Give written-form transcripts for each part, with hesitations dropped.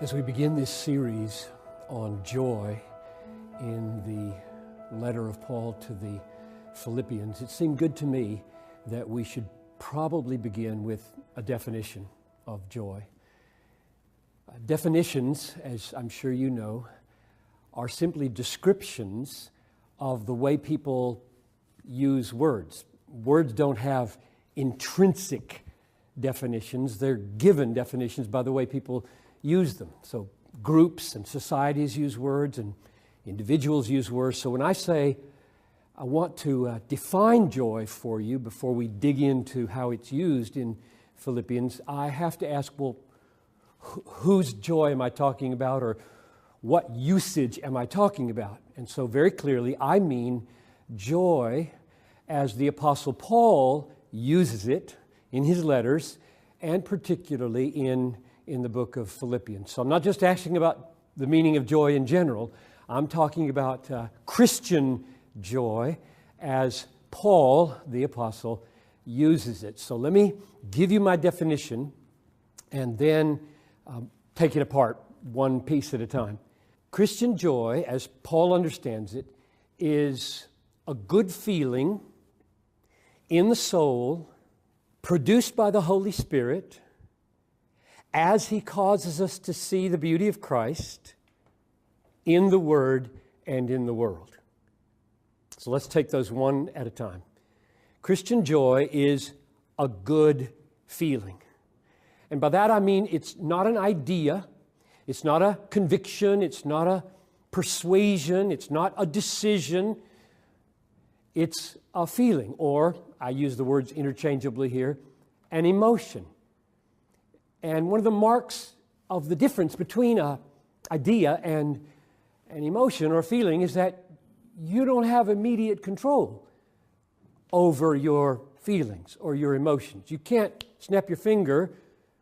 As we begin this series on joy in the letter of Paul to the Philippians, it seemed good to me that we should probably begin with a definition of joy. Definitions, as I'm sure you know, are simply descriptions of the way people use words. Words don't have intrinsic definitions. They're given definitions by the way people use them. So groups and societies use words and individuals use words. So when I say I want to define joy for you before we dig into how it's used in Philippians, I have to ask, well, whose joy am I talking about, or what usage am I talking about? And so very clearly I mean joy as the Apostle Paul uses it in his letters, and particularly in the book of Philippians. So I'm not just asking about the meaning of joy in general. I'm talking about Christian joy as Paul, the apostle, uses it. So let me give you my definition and then take it apart one piece at a time. Christian joy, as Paul understands it, is a good feeling in the soul produced by the Holy Spirit as He causes us to see the beauty of Christ in the Word and in the world. So let's take those one at a time. Christian joy is a good feeling. And by that I mean it's not an idea, it's not a conviction, it's not a persuasion, it's not a decision. It's a feeling, or I use the words interchangeably here, an emotion. And one of the marks of the difference between an idea and an emotion or feeling is that you don't have immediate control over your feelings or your emotions. You can't snap your finger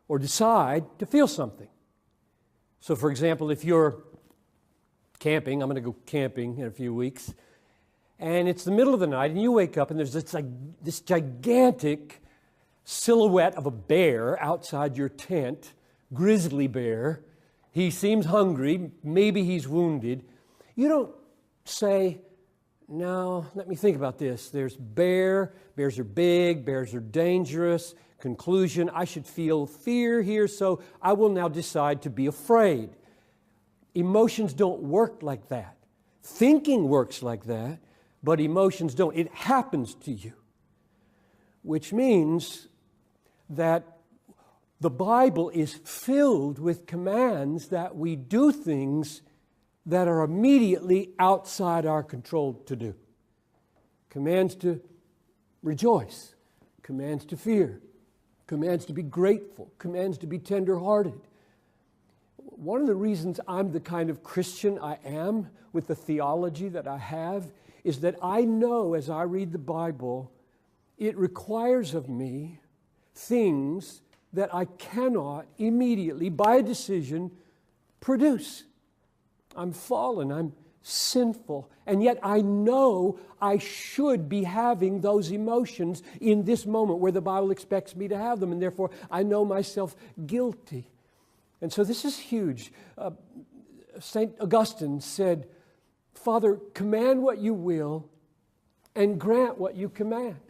or decide to feel something. So for example, if you're camping, I'm going to go camping in a few weeks, and it's the middle of the night and you wake up and there's this gigantic silhouette of a bear outside your tent, grizzly bear. He seems hungry, maybe he's wounded. You don't say, no, let me think about this. There's bears are big, bears are dangerous. Conclusion, I should feel fear here, so I will now decide to be afraid. Emotions don't work like that. Thinking works like that, but emotions don't. It happens to you, which means that the Bible is filled with commands that we do things that are immediately outside our control to do. Commands to rejoice, commands to fear, commands to be grateful, commands to be tender-hearted. One of the reasons I'm the kind of Christian I am with the theology that I have is that I know as I read the Bible, it requires of me things that I cannot immediately, by a decision, produce. I'm fallen, I'm sinful, and yet I know I should be having those emotions in this moment where the Bible expects me to have them, and therefore I know myself guilty. And so this is huge. St. Augustine said, Father, command what you will and grant what you command.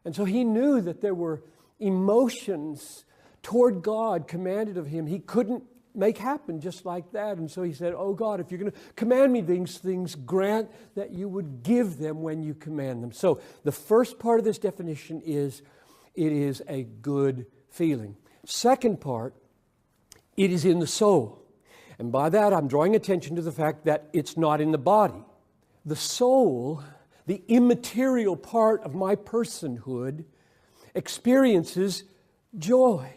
And so he knew that there were emotions toward God commanded of him he couldn't make happen just like that. And so he said, oh God, if you're going to command me these things, grant that you would give them when you command them. So the first part of this definition is it is a good feeling. Second part, it is in the soul. And by that I'm drawing attention to the fact that it's not in the body. The soul, the immaterial part of my personhood, experiences joy.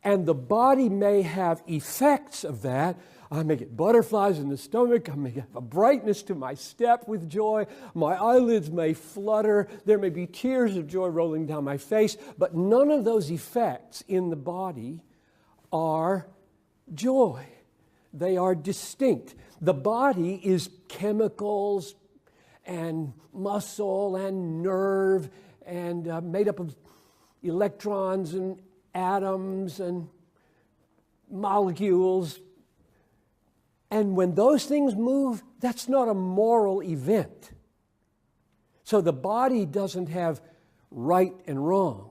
And the body may have effects of that. I may get butterflies in the stomach. I may have a brightness to my step with joy. My eyelids may flutter. There may be tears of joy rolling down my face. But none of those effects in the body are joy. They are distinct. The body is chemicals and muscle and nerve and made up of electrons and atoms and molecules, And when those things move, that's not a moral event. So the body doesn't have right and wrong.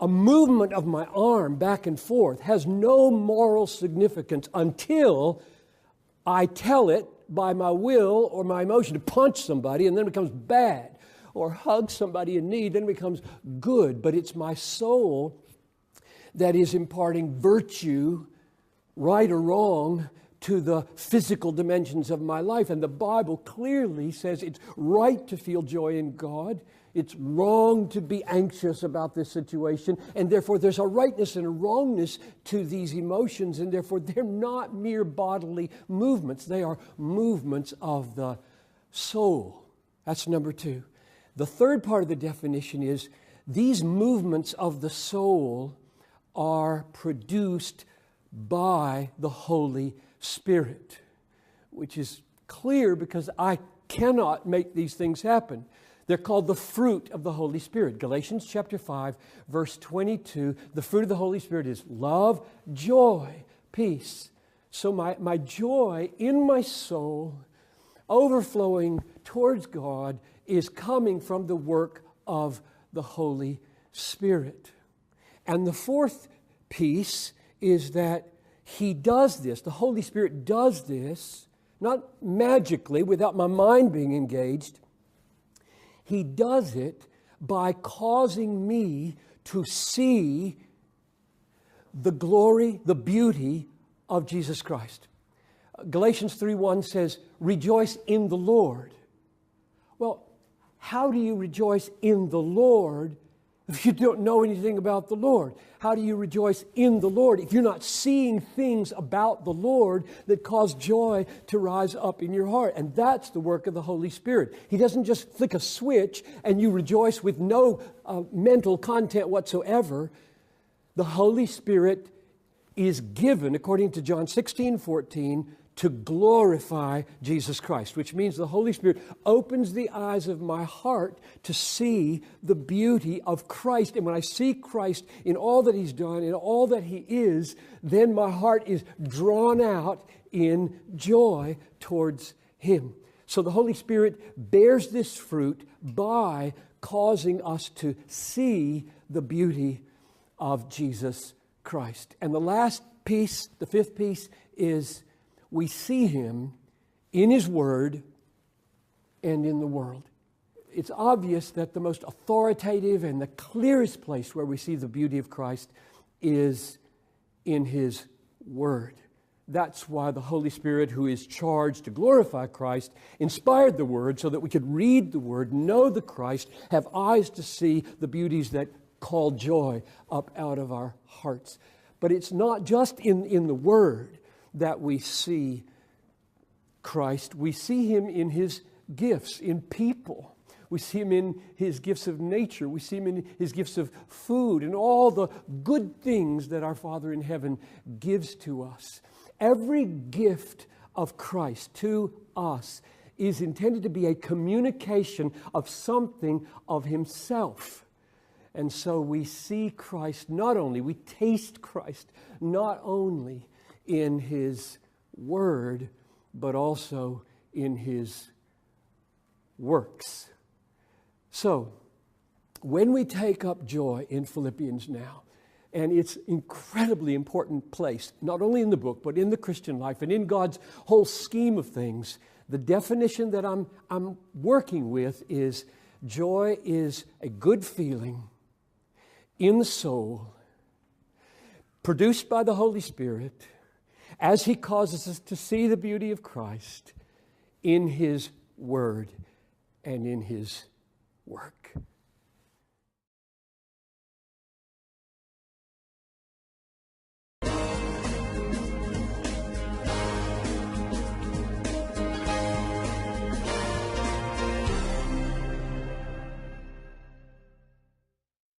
A movement of my arm back and forth has no moral significance until I tell it by my will or my emotion to punch somebody, and then it becomes bad. Or hug somebody in need, then it becomes good. But it's my soul that is imparting virtue, right or wrong, to the physical dimensions of my life. And the Bible clearly says it's right to feel joy in God. It's wrong to be anxious about this situation. And therefore there's a rightness and a wrongness to these emotions. And therefore they're not mere bodily movements. They are movements of the soul. That's number 2. The third part of the definition is these movements of the soul are produced by the Holy Spirit, which is clear because I cannot make these things happen. They're called the fruit of the Holy Spirit. Galatians chapter 5, verse 22, the fruit of the Holy Spirit is love, joy, peace. So my joy in my soul, overflowing towards God, is coming from the work of the Holy Spirit. And the fourth piece is that He does this, the Holy Spirit does this, not magically without my mind being engaged. He does it by causing me to see the glory, the beauty of Jesus Christ. Galatians 3:1 says, rejoice in the Lord. Well, how do you rejoice in the Lord if you don't know anything about the Lord? How do you rejoice in the Lord if you're not seeing things about the Lord that cause joy to rise up in your heart? And that's the work of the Holy Spirit. He doesn't just flick a switch and you rejoice with no mental content whatsoever. The Holy Spirit is given, according to John 16:14, to glorify Jesus Christ, which means the Holy Spirit opens the eyes of my heart to see the beauty of Christ. And when I see Christ in all that He's done, in all that He is, then my heart is drawn out in joy towards Him. So the Holy Spirit bears this fruit by causing us to see the beauty of Jesus Christ. And the last piece, the fifth piece, is we see Him in His Word and in the world. It's obvious that the most authoritative and the clearest place where we see the beauty of Christ is in His Word. That's why the Holy Spirit, who is charged to glorify Christ, inspired the Word so that we could read the Word, know the Christ, have eyes to see the beauties that call joy up out of our hearts. But it's not just in the Word that we see Christ. We see Him in His gifts, in people. We see Him in His gifts of nature. We see Him in His gifts of food and all the good things that our Father in heaven gives to us. Every gift of Christ to us is intended to be a communication of something of Himself. And so we see Christ not only, we taste Christ not only in His Word, but also in His works. So, when we take up joy in Philippians now, and it's incredibly important place, not only in the book, but in the Christian life and in God's whole scheme of things, the definition that I'm working with is joy is a good feeling in the soul, produced by the Holy Spirit, as He causes us to see the beauty of Christ in His Word and in His work.